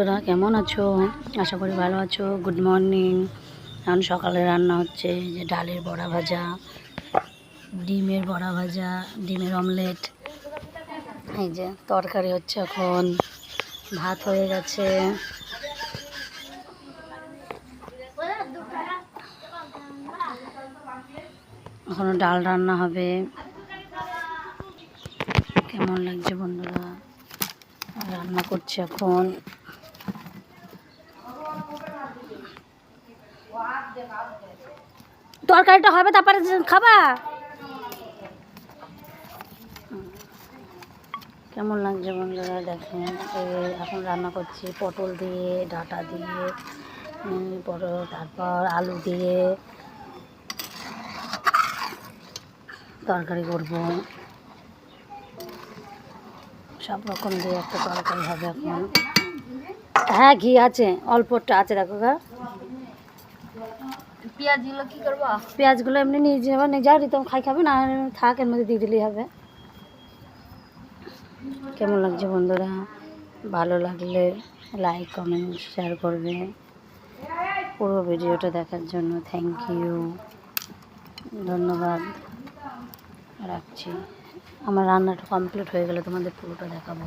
তোরা কেমন আছো? আশা করি ভালো আছো। Good morning. এখন সকালে রান্না হচ্ছে যে ডালের বড়া ভাজা, ডিমের বড়া ভাজা, ডিমের অমলেট। এই যে তরকারি হচ্ছে, এখন ভাত হয়ে গেছে। এখনো ডাল রান্না হবে। কেমন লাগছে বন্ধুরা? রান্না করছে এখন। তরকারিটা হবে, তারপরে খাবা। কেমন লাগছে বন্ধুরা দেখেন। এখন রান্না করছি পটল দিয়ে, ডাঁটা দিয়ে, পটল, তারপর আলু দিয়ে তরকারি করব। সব রকম দিয়ে একটা তরকারি হবে এখন। হ্যাঁ, ঘি আছে, অল্পটা আছে। দেখো গা, পেঁয়াজগুলো কি করবো? পেঁয়াজগুলো এমনি নিয়ে যাবো, নিয়ে যাও। রিতম খাবে না, থাক, এর মধ্যে দিয়ে দিলেই হবে। কেমন লাগছে বন্ধুরা? ভালো লাগলে লাইক, কমেন্ট, শেয়ার করবে। পুরো ভিডিওটা দেখার জন্য থ্যাংক ইউ, ধন্যবাদ। রাখছি। আমার রান্নাটা কমপ্লিট হয়ে গেলে তোমাদের পুরোটা দেখাবো।